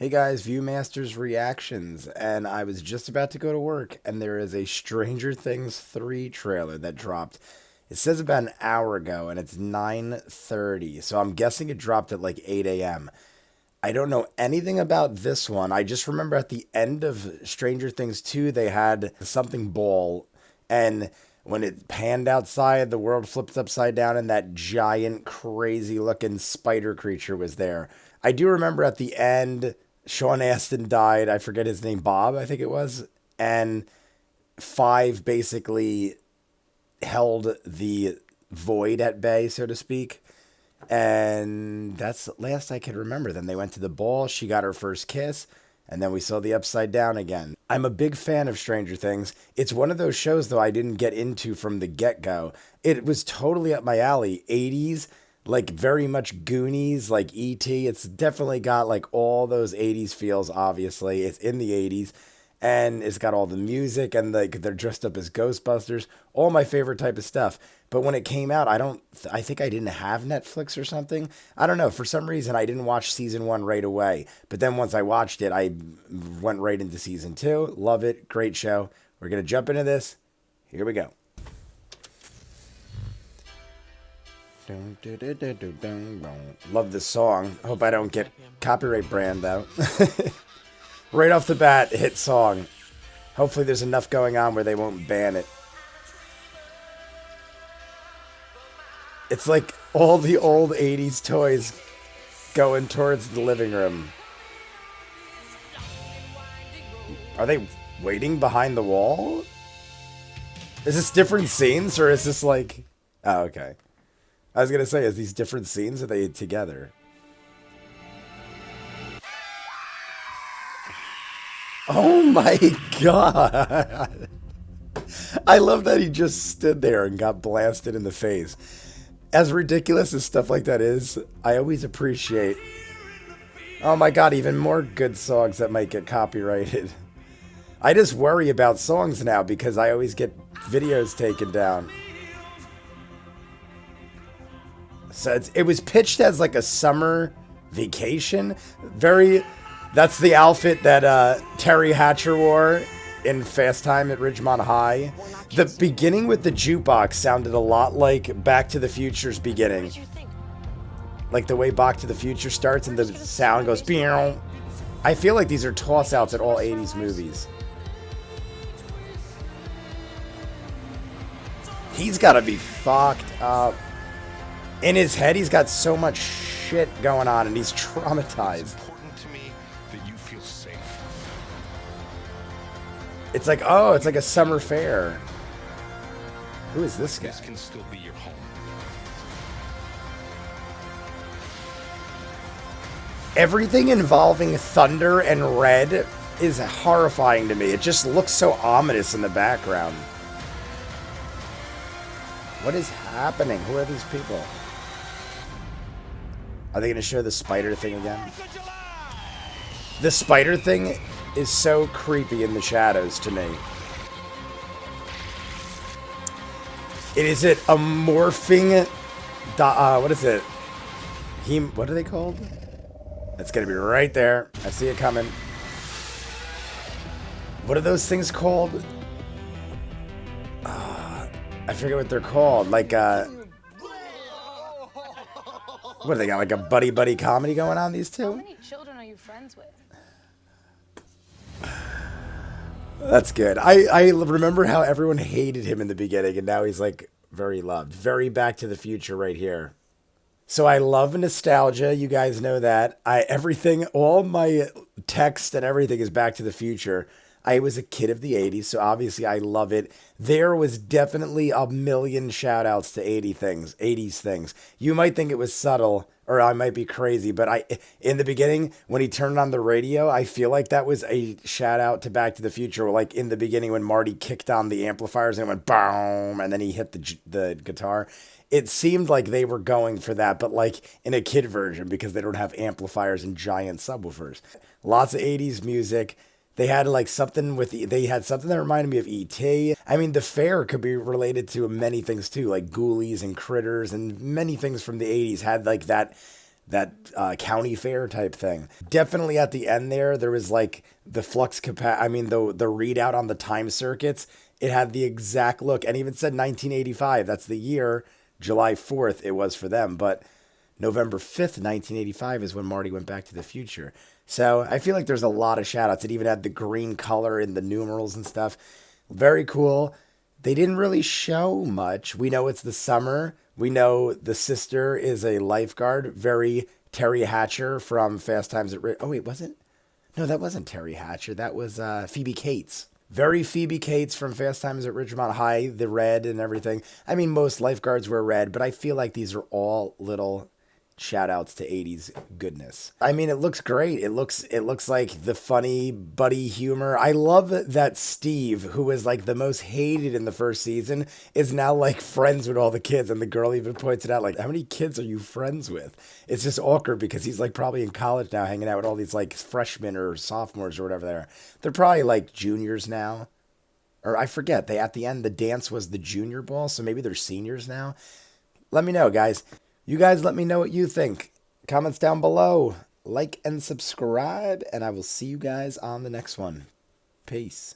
Hey guys, ViewMasters reactions, and I was just about to go to work, and there is a Stranger Things 3 trailer that dropped. It says about an hour ago, and it's 9:30, so I'm guessing it dropped at like 8 a.m. I don't know anything about this one. I just remember at the end of Stranger Things 2, they had something ball, and when it panned outside, the world flipped upside down, and that giant, crazy looking spider creature was there. I do remember at the end, Sean Astin died. I forget his name, Bob, I think it was. And Five basically held the void at bay, so to speak. And that's the last I could remember. Then they went to the ball. She got her first kiss. And then we saw the upside down again. I'm a big fan of Stranger Things. It's one of those shows, though, I didn't get into from the get-go. It was totally up my alley. 80s, like very much Goonies, like E.T. It's definitely got like all those 80s feels, obviously. It's in the 80s. And it's got all the music, and like they're dressed up as Ghostbusters. All my favorite type of stuff. But when it came out, I think I didn't have Netflix or something. I don't know. For some reason, I didn't watch season 1 right away. But then once I watched it, I went right into season 2. Love it. Great show. We're going to jump into this. Here we go. Love this song. Hope I don't get copyright brand though. Right off the bat, hit song. Hopefully there's enough going on where they won't ban it. It's like all the old 80s toys going towards the living room. Are they waiting behind the wall? Is this different scenes, or is this like... Oh, okay. I was going to say, is these different scenes, or are they together? Oh my god! I love that he just stood there and got blasted in the face. As ridiculous as stuff like that is, I always appreciate... Oh my god, even more good songs that might get copyrighted. I just worry about songs now because I always get videos taken down. So it was pitched as like a summer vacation. That's the outfit that Terry Hatcher wore in Fast Time at Ridgemont High. The beginning with the jukebox sounded a lot like Back to the Future's beginning. Like the way Back to the Future starts and the sound goes... Beow. I feel like these are toss-outs at all 80s movies. He's got to be fucked up. In his head, he's got so much shit going on, and he's traumatized. It's like, oh, it's like a summer fair. Who is this guy? This can still be your home. Everything involving thunder and red is horrifying to me. It just looks so ominous in the background. What is happening? Who are these people? Are they going to show the spider thing again? The spider thing is so creepy in the shadows to me. Is it a morphing... what is it? What are they called? It's going to be right there. I see it coming. What are those things called? I forget what they're called. Like, what do they got? Like a buddy-buddy comedy going on, these two? How many children are you friends with? That's good. I remember how everyone hated him in the beginning, and now he's like very loved. Very Back to the Future right here. So I love nostalgia. You guys know that. All my text and everything is Back to the Future. I was a kid of the 80s, so obviously I love it. There was definitely a million shout outs to 80s things. You might think it was subtle, or I might be crazy, but in the beginning, when he turned on the radio, I feel like that was a shout out to Back to the Future. Like in the beginning when Marty kicked on the amplifiers and it went boom, and then he hit the guitar. It seemed like they were going for that, but like in a kid version because they don't have amplifiers and giant subwoofers. Lots of 80s music. They had like something they had something that reminded me of E.T. I mean, the fair could be related to many things too, like Ghoulies and Critters, and many things from the 80s had like that that county fair type thing. Definitely at the end there was like the flux I mean the readout on the time circuits. It had the exact look, and even said 1985. That's the year. July 4th it was for them, but November 5th, 1985 is when Marty went back to the future. So I feel like there's a lot of shout outs. It even had the green color in the numerals and stuff. Very cool. They didn't really show much. We know it's the summer. We know the sister is a lifeguard. Very Terry Hatcher from Fast Times at Oh, wait, was it? No, that wasn't Terry Hatcher. That was Phoebe Cates. Very Phoebe Cates from Fast Times at Ridgemont High, the red and everything. I mean, most lifeguards wear red, but I feel like these are all little shout outs to 80s goodness. I mean, it looks great. It looks like the funny buddy humor. I love that Steve, who was like the most hated in the first season, is now like friends with all the kids, and the girl even points it out, like, how many kids are you friends with? It's just awkward because he's like probably in college now, hanging out with all these like freshmen or sophomores or whatever they're probably like juniors now. Or I forget, they at the end the dance was the junior ball, so maybe they're seniors now. Let me know, guys. You guys let me know what you think. Comments down below. Like and subscribe, and I will see you guys on the next one. Peace.